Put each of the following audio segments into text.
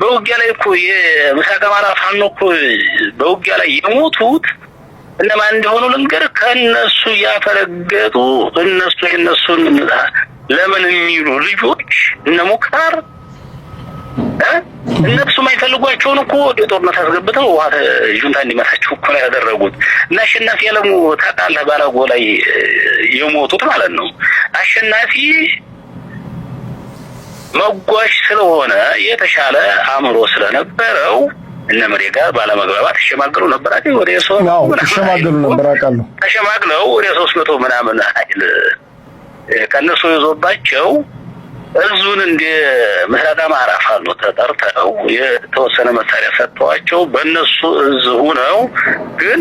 በውጊያ ላይ እኮ የምስራቅ አማራ ፋኖ እኮ በውጊያ ላይ የሞቱት እነማን እንደሆኑ ልንገር። ከነሱ ያፈረገጡ እነሱ የነሱን ለምን የሚሉ ልጆች እነ ሙክታር እነሱ የማይፈልጓቸውን እኮ ወደ ጦርነት አስገብተው ውሃ ጁንታ እንዲመታቸው እኮ ነው ያደረጉት። እና አሸናፊ ያለሙ ታውቃለህ፣ ባላጎ ላይ የሞቱት ማለት ነው። አሸናፊ መጓሽ ስለሆነ የተሻለ አእምሮ ስለነበረው እነ መሬ ጋር ባለመግባባት ተሸማግለው ነበር አይደል? ወደ ሰው ተሸማግለው ነበር አውቃለሁ። ተሸማግለው ወደ 300 ምናምን ኃይል ከነሱ ይዞባቸው እዙን እንደ ምስራቅ አማራ ፋኖ ተጠርተው የተወሰነ መሳሪያ ሰጥተዋቸው በእነሱ እዝ ሆነው ግን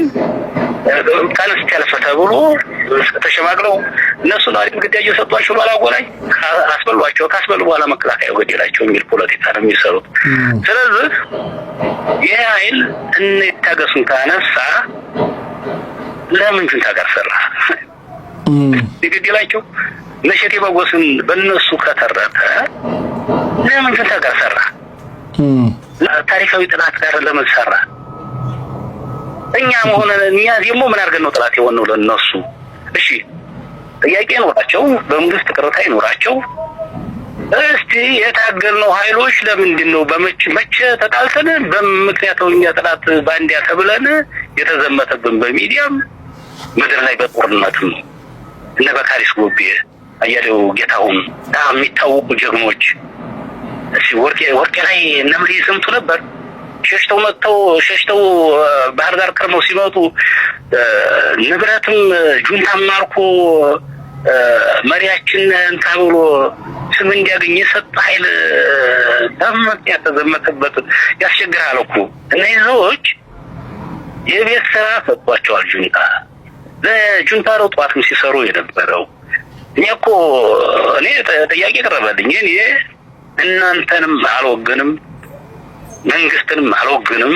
ቀንስ ያልፈ ተብሎ ተሸማግለው እነሱ ነው ግዳጅ የሰጧቸው ባላጎ ላይ አስበሏቸው። ካስበሉ በኋላ መከላከያ ገደላቸው የሚል ፖለቲካ ነው የሚሰሩት። ስለዚህ ይህ ኃይል እንታገሱን ካነሳ ለምን ጁንታ ጋር ሰራ ይገደላቸው? ነሸቴ በጎስን በእነሱ ከተረፈ ለምን ጁንታ ጋር ሰራ? ታሪካዊ ጥላት ጋር ለምን ሰራ? እኛ ደግሞ ምን አድርገን ነው ጥላት የሆነው ለነሱ? እሺ ጥያቄ ኖራቸው በመንግስት ቅሬታ ይኖራቸው። እስቲ የታገልነው ኃይሎች ለምንድን ነው መቼ ተጣልተን በምክንያታውኛ ጥላት ባንዲያ ተብለን የተዘመተብን በሚዲያም ምድር ላይ በጦርነትም እነ በካሪስ ጎቤ አያሌው ጌታሁን የሚታወቁ ጀግኖች እሺ ወርቄ ላይ ነምሪ ሰምቱ ነበር። ሸሽተው ባህር ዳር ከርመው ሲመጡ ንብረትም ጁንታም ማርኮ መሪያችን እንታብሎ ስም እንዲያገኝ የሰጠ ኃይል በምክንያት ተዘመተበት ያስቸግራል እኮ። እነዚህ ሰዎች የቤት ስራ ሰጥቷቸዋል ጁንታ። ለጁንታ ነው ጠዋትም ሲሰሩ የነበረው። እኔ ጥያቄ ቀረበልኝ። እኔ እናንተንም አልወግንም መንግስትንም አልወግንም፣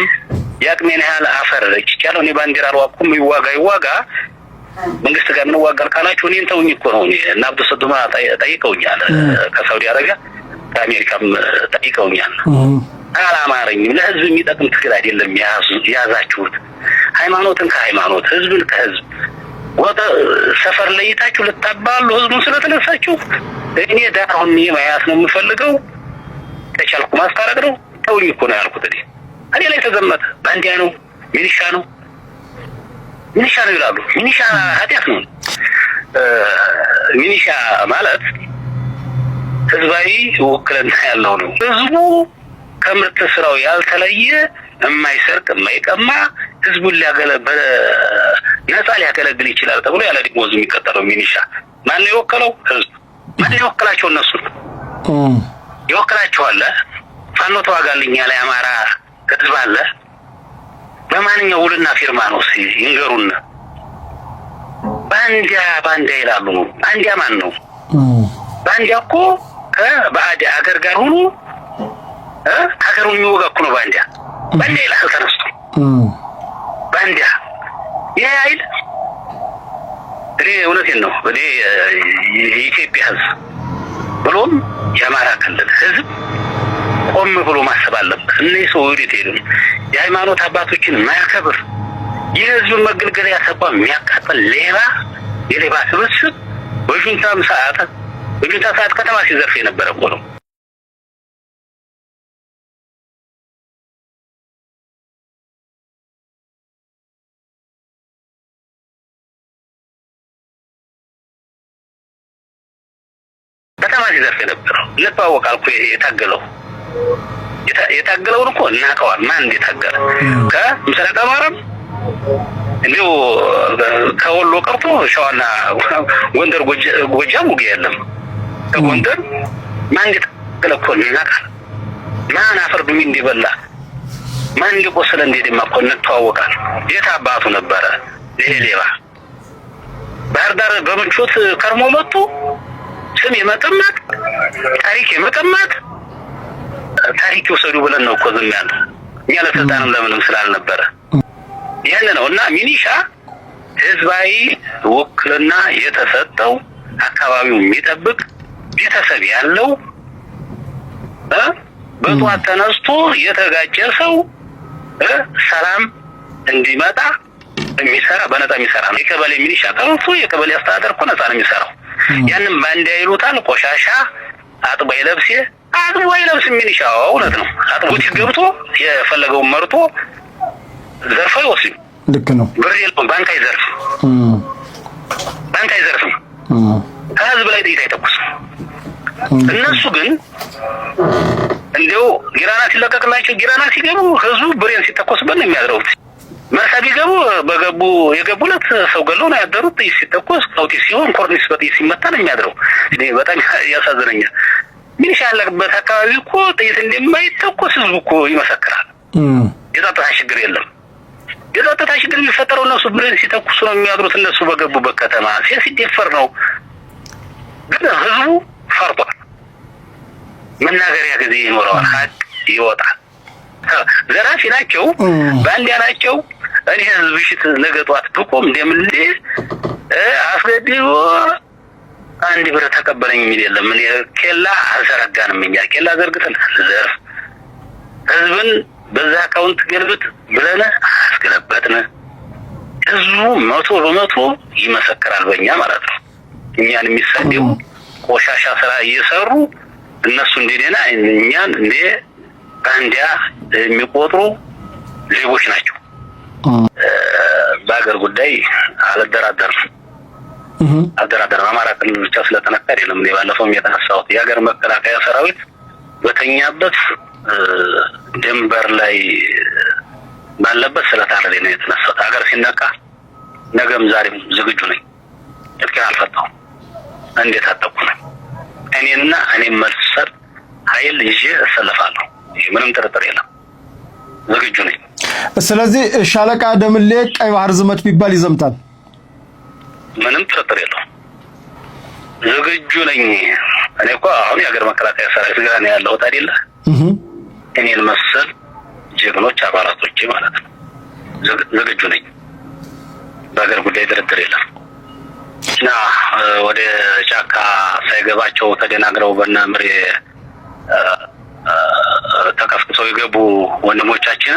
ያቅሜን ያህል አፈር እጭቻለሁ። እኔ ባንዲራ አልዋኩም። ይዋጋ መንግስት ጋር ነው ዋጋር ካላችሁ እኔን ተውኝ እኮ ነው። እና አብዱ ሰዱማ ጠይቀውኛል፣ ከሳውዲ አረቢያ ከአሜሪካም ጠይቀውኛል። አላማረኝም። ለህዝብ የሚጠቅም ትግል አይደለም ያዛችሁት። ሃይማኖትን ከሃይማኖት ህዝብን ከህዝብ ሰፈር ለይታችሁ ልታባሉ ህዝቡን ስለተነሳችሁ እኔ ዳሁን ማያስ ነው የምፈልገው። ተቻልኩ ማስታረቅ ነው። ተውኝ እኮ ነው ያልኩት። እኔ ላይ ተዘመተ ባንዲያ ነው ሚሊሻ ነው ይላሉ። ሚሊሻ ኃጢአት ነው። ሚሊሻ ማለት ህዝባዊ ውክልና ያለው ነው። ህዝቡ ከምርት ስራው ያልተለየ የማይሰርቅ የማይቀማ ህዝቡን ነፃ ሊያገለግል ይችላል ተብሎ ያለ ደሞዝ የሚቀጠረው ሚሊሻ ማን ነው የወከለው? ህዝብ። ማን የወከላቸው? እነሱ ይወክላቸዋል። ፋኖ ተዋጋልኝ ያለ አማራ ህዝብ አለ። በማንኛው ውልና ፊርማ ነው ይንገሩን። ባንዲያ ይላሉ። ባንዲያ ማን ነው? ባንዲያ እኮ ከባዕድ አገር ጋር ሆኖ ሀገሩን የሚወጋ እኮ ነው ባንዲያ ይላል ተነስቶ። ባንዲያ ይሄ ኃይል እኔ እውነቴን ነው የኢትዮጵያ ህዝብ ብሎም የአማራ ክልል ህዝብ ቆም ብሎ ማሰብ አለበት። እነዚህ ሰው ወዴት ሄዱ? የሃይማኖት አባቶችን ማያከብር የህዝብ መገልገያ ተቋም የሚያቃጥል የሌባ ስብስብ በጁንታ ሰዓት ከተማ ሲዘርፍ የነበረ እኮ ነው። ከተማ ሲዘርፍ የነበረው እንተዋወቃል እኮ የታገለውን እኮ እናውቀዋል። ማን እንደታገለ ከምስራቅ አማራም እንዲሁ ከወሎ ቀርቶ ሸዋና ጎንደር ጎጃም ውጊያ የለም። ከጎንደር ማን እንደታገለ እኮ እናውቃለን። ማን አፈር ዱሚ እንደበላ ማን እንደቆሰለ እንደደማ እኮ እንተዋወቃል። የት አባቱ ነበረ ይሄ ሌባ? ባህር ዳር በምቾት ከርሞ መጡ። ስም የመቀማት ታሪክ የመቀማት ታሪክ ወሰዱ ብለን ነው እኮ ዝም ያለው። እኛ ለስልጣንም ለምንም ስላልነበረ ይሄን ነው። እና ሚሊሻ ህዝባዊ ውክልና የተሰጠው አካባቢው የሚጠብቅ ቤተሰብ ያለው በጧት ተነስቶ የተጋጨ ሰው ሰላም እንዲመጣ የሚሰራ በነፃ የሚሰራ ነው። የቀበሌ ሚሊሻ ተወሱ የቀበሌ አስተዳደር እኮ ነፃ ነው የሚሰራው። ያንን ባንዳ ይሉታል። ቆሻሻ አጥቦ ይለብስ ሚሊሻው እውነት ነው። አጥቦ ሲገብቶ የፈለገውን መርጦ ዘርፎ ይወስድ። ልክ ነው። ብር የለውም። ባንክ አይዘርፍም። ህዝብ ላይ ጥይት አይተኩስም። እነሱ ግን እንደው ጊራና ሲለቀቅላቸው ጊራና ሲገቡ ህዝቡ ብሬን ሲተኮስበት ነው የሚያድረው። መርሳ ቢገቡ የገቡለት ሰው ገለው ነው ያደሩት። ጥይት ሲተኮስ ቀውጢ ሲሆን ኮርኒስ በጥይት ሲመታ ነው የሚያድረው። እኔ በጣም ያሳዝነኛል። ሚሊሻ ያለበት አካባቢ እኮ ጥይት እንደማይተኮስ ህዝቡ እኮ ይመሰክራል። የጸጥታ ችግር የለም። የጸጥታ ችግር የሚፈጠረው እነሱ ብሬን ሲተኩሱ ነው የሚያድሩት። እነሱ በገቡበት ከተማ ሲደፈር ነው። ግን ህዝቡ ፈርቷል። መናገሪያ ጊዜ ይኖረዋል። ሀቅ ይወጣል። ዘራፊ ናቸው፣ ባንዲያ ናቸው። እኔ ህዝብ ሽት ነገ ጧት ብቆም እንደምልህ አስገድዶ አንድ ብር ተቀበለኝ የሚል የለም። እኔ ኬላ አልዘረጋንም። እኛ ኬላ ዘርግተን ዘርፍ ህዝብን በዛ አካውንት ገልብጥ ብለን አስገለበጥን። ህዝቡ 100% ይመሰክራል በእኛ ማለት ነው። እኛን የሚሳደቡ ቆሻሻ ስራ እየሰሩ እነሱ እንደኔና እኛን እንደ ባንዲያ የሚቆጥሩ ሌቦች ናቸው። በአገር ጉዳይ አልደራደርም። አማራ ክልል ብቻ ስለተነካ አይደለም። እኔ ባለፈውም የተነሳሁት የሀገር መከላከያ ሰራዊት በተኛበት ድንበር ላይ ባለበት ስለታረደ ነው የተነሳሁት። ሀገር ሲነካ ነገም ዛሬም ዝግጁ ነኝ። እጥቂን አልፈታሁም። እንዴት አጠቁ ነኝ። እኔም መልስ ሰጥ ኃይል ይዤ እሰለፋለሁ። ምንም ጥርጥር የለም። ዝግጁ ነኝ። ስለዚህ ሻለቃ ደምሌ ቀይ ባህር ዝመት ቢባል ይዘምታል። ምንም ጥርጥር የለውም። ዝግጁ ነኝ። እኔ እኮ አሁን የሀገር መከላከያ ሰራዊት ጋር ነው ያለሁት አይደለ? እኔን መሰል ጀግኖች አባላቶቼ ማለት ነው። ዝግጁ ነኝ። በሀገር ጉዳይ ድርድር የለም። እና ወደ ጫካ ሳይገባቸው ተደናግረው በእናምሬ ተቀስቅሰው የገቡ ወንድሞቻችን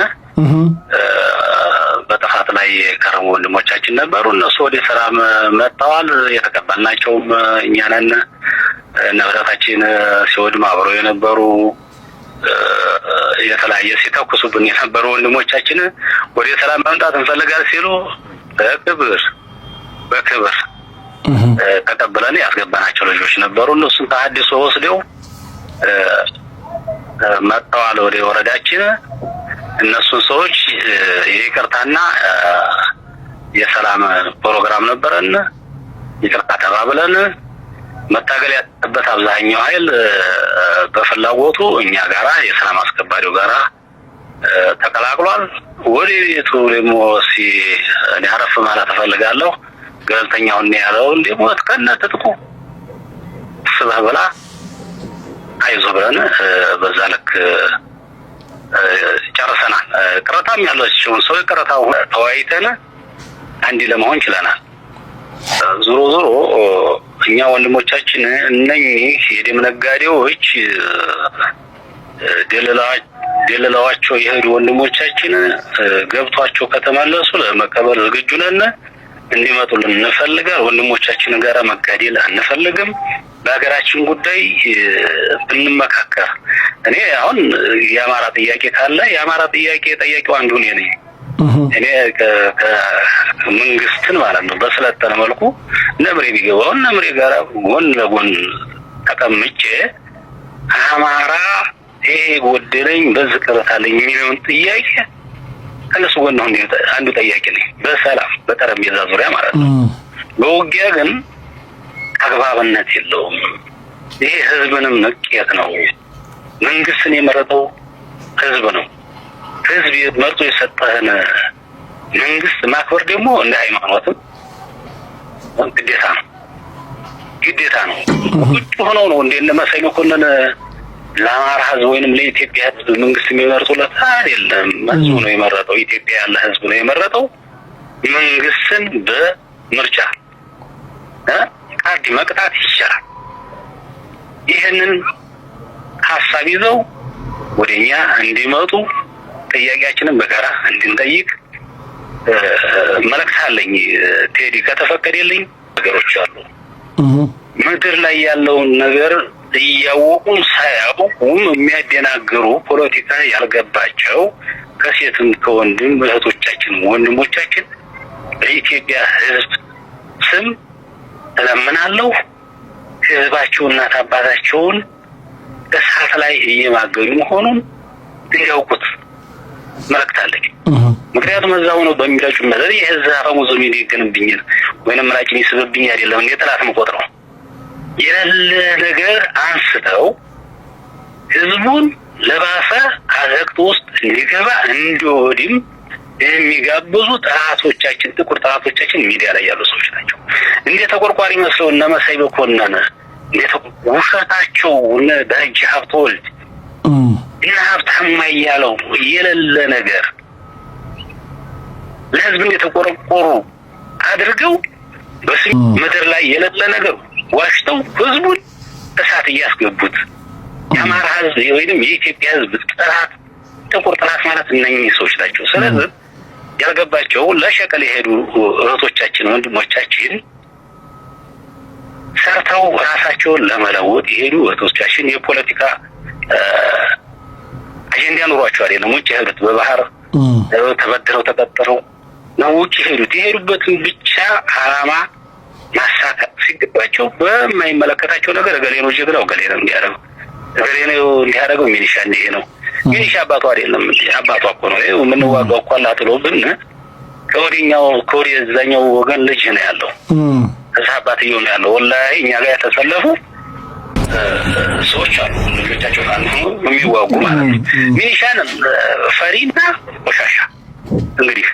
በጥፋት ላይ የከረሙ ወንድሞቻችን ነበሩ። እነሱ ወደ ሰላም መጥተዋል። የተቀበልናቸውም እኛ ነን። ንብረታችን ሲወድም አብረው የነበሩ የተለያየ ሲተኩሱብን የነበሩ ወንድሞቻችን ወደ ሰላም መምጣት እንፈልጋለን ሲሉ በክብር ተቀብለን ያስገባናቸው ልጆች ነበሩ። እነሱን ተሐድሶ ወስደው መጥተዋል ወደ ወረዳችን። እነሱን ሰዎች ይቅርታና የሰላም ፕሮግራም ነበረን። ይቅርታ ተባብለን መታገል ያለበት አብዛኛው ኃይል በፍላጎቱ እኛ ጋራ የሰላም አስከባሪው ጋራ ተቀላቅሏል። ወደ ቤቱ ደግሞ እኔ አረፍ ማለት እፈልጋለሁ። ገለልተኛው ነው ያለው ደግሞ ተከነተጥቁ ስበብላ አይዞህ ብለን በዛ ልክ ጨርሰናል። ቅረታም ያለችውን ሰው ቅረታው ተወያይተን አንድ ለመሆን ችለናል። ዞሮ እኛ ወንድሞቻችን እነኚህ የደም ነጋዴዎች ደለላዋቸው የሄዱ ወንድሞቻችን ገብቷቸው ከተመለሱ ለመቀበል ዝግጁ ነን። እንዲመጡልን እንፈልጋለን። ወንድሞቻችን ጋራ መጋደል አንፈልግም። በሀገራችን ጉዳይ ብንመካከር እኔ አሁን የአማራ ጥያቄ ካለ የአማራ ጥያቄ ጠያቂው አንዱ ነኝ። እኔ ከመንግስትን ማለት ነው በስለጠነ መልኩ ነብሬ ቢገባው ነብሬ ጋራ ጎን ለጎን ተቀምጬ አማራ ይሄ ጎደለኝ በዝቅረታለኝ የሚለውን ጥያቄ ከነሱ ጎን ነው አንዱ ጠያቂ ነኝ። በሰላም በጠረጴዛ ዙሪያ ማለት ነው። በውጊያ ግን አግባብነት የለውም። ይሄ ህዝብንም ንቄት ነው። መንግስትን የመረጠው ህዝብ ነው። ህዝብ መርጦ የሰጠህን መንግስት ማክበር ደግሞ እንደ ሃይማኖትም ግዴታ ነው። ቁጭ ሆነው ነው እንደ መሳይ መኮንን ለአማራ ህዝብ ወይንም ለኢትዮጵያ ህዝብ መንግስት የሚመርጡለት አይደለም። ህዝቡ ነው የመረጠው። ኢትዮጵያ ያለ ህዝብ ነው የመረጠው። መንግስትን በምርጫ ካርድ መቅጣት ይቻላል። ይህንን ሀሳብ ይዘው ወደኛ እንዲመጡ ጥያቄያችንን በጋራ እንድንጠይቅ መልእክት አለኝ። ቴዲ ከተፈቀደልኝ ነገሮች አሉ። ምድር ላይ ያለውን ነገር እያወቁም ሳያውቁም የሚያደናግሩ ፖለቲካ ያልገባቸው ከሴትም ከወንድም እህቶቻችን ወንድሞቻችን በኢትዮጵያ ሕዝብ ስም እለምናለሁ። ሕዝባቸውና አባታቸውን እሳት ላይ እየማገኙ መሆኑን እንዲያውቁት መልእክት አለኝ። ምክንያቱም እዛው ነው በሚላጩ መዘር የህዝብ አፈሙዝ የሚደገንብኝ ወይንም ምላጭን ይስብብኝ አይደለም እንደ ጠላት መቆጥረው የሌለ ነገር አንስተው ህዝቡን ለባሰ አዘቅት ውስጥ እንዲገባ እንዲወድም የሚጋብዙ ጠላቶቻችን ጥቁር ጠላቶቻችን ሚዲያ ላይ ያሉ ሰዎች ናቸው። እንደ ተቆርቋሪ መስለው እነ መሳይ በኮነነ እንደ ውሸታቸው እነ ደረጃ ሀብተወልድ እና ሀብታማ እያለው የሌለ ነገር ለህዝብ እንደተቆረቆሩ አድርገው በስም ምድር ላይ የሌለ ነገር ዋሽተው ህዝቡን እሳት እያስገቡት የአማራ ህዝብ ወይንም የኢትዮጵያ ህዝብ ጠላት ጥቁር ጠላት ማለት እነኚህ ሰዎች ናቸው። ስለዚህ ያልገባቸው ለሸቀል የሄዱ እህቶቻችን ወንድሞቻችን ሰርተው ራሳቸውን ለመለወጥ የሄዱ እህቶቻችን የፖለቲካ አጀንዳ ኑሯቸው አይደለም ውጭ ሄዱት በባህር ተበድረው ተቀጥረው ነው ውጭ ሄዱት። የሄዱበትን ብቻ አላማ ማሳካት ሲገባቸው በማይመለከታቸው ነገር ገሌ ነው ጀግናው ገሌ ነው እንዲያደርገው ገሌ ነው እንዲያደርገው ሚሊሻ እንዲህ ነው ሚሊሻ አባቱ አይደለም አባቱ እኮ ነው የምንዋጋው እኮ አላጥሎብን ከወዲያኛው ወገን ልጅ ነው ያለው እዛ አባትየው ነው ያለው። ወላሂ እኛ ጋር የተሰለፉ ሰዎች አሉ ልጆቻቸው ካሉ የሚዋጉ ማለት ነው። ሚሊሻን ፈሪና ቆሻሻ እንግዲህ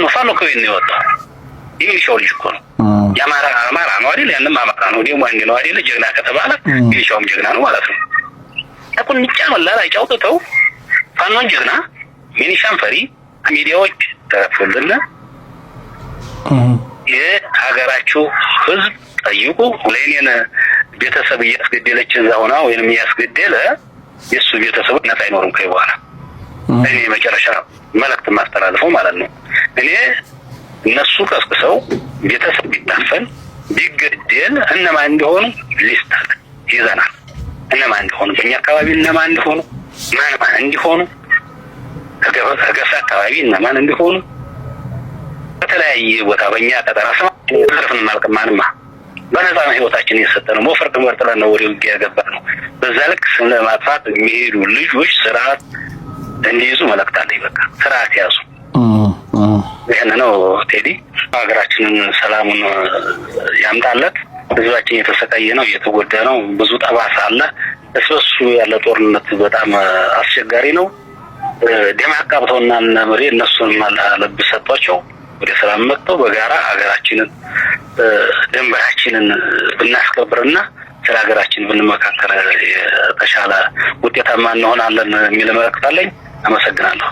ፋኖ ከወይን ነው የወጣው የሚሊሻው ልጅ እኮ ነው አማራ ነው አይደል? ያንም አማራ ነው ደግሞ አንድ ነው አይደል? ጀግና ከተባለ ሚሊሻውም ጀግና ነው ማለት ነው። አሁን ንጫላ ላይ ጫውተው ፋኖን ጀግና ሚሊሻን ፈሪ ሚዲያዎች ተረፈልና የሀገራችሁ ህዝብ ጠይቁ። ለኔን ቤተሰብ እያስገደለች እዛ ሆና ወይንም እያስገደለ የሱ ቤተሰብ ነፃ አይኖርም ከይዋላ እኔ መጨረሻ መልእክት ማስተላለፈው ማለት ነው። እኔ እነሱ ቀስቅሰው ቤተሰብ ቢታፈን ቢገደል እነማን እንደሆኑ ሊስት አለ ይዘናል። እነማን እንደሆኑ በእኛ አካባቢ እነማን እንደሆኑ ማን እንደሆኑ ከገፋ አካባቢ እነማን እንደሆኑ በተለያየ ቦታ በእኛ ቀጠና ሰው ተርፈን ማልቀማንማ በነፃ ህይወታችን እየሰጠነው ሞፈር ተመርጠን ነው ወደ ውጊያ ያገባነው። በዛ ልክ ስለ ማጥፋት የሚሄዱ ልጆች ስርዓት እንዲይዙ መልእክት አለኝ። በቃ ስርዓት ያዙ። ይሄን ነው ቴዲ። ሀገራችንን ሰላሙን ያምጣለት። ህዝባችን የተሰቃየ ነው እየተጎዳ ነው። ብዙ ጠባሳ አለ። እሱ ያለ ጦርነት በጣም አስቸጋሪ ነው። ደም አቃብተውና ነምሬ እነሱን ለብ ሰጧቸው ወደ ሰላም መጥተው በጋራ ሀገራችንን ድንበራችንን ብናስከብርና ስለ ሀገራችን ብንመካከር የተሻለ ውጤታማ እንሆናለን የሚል መልእክት አለኝ። አመሰግናለሁ።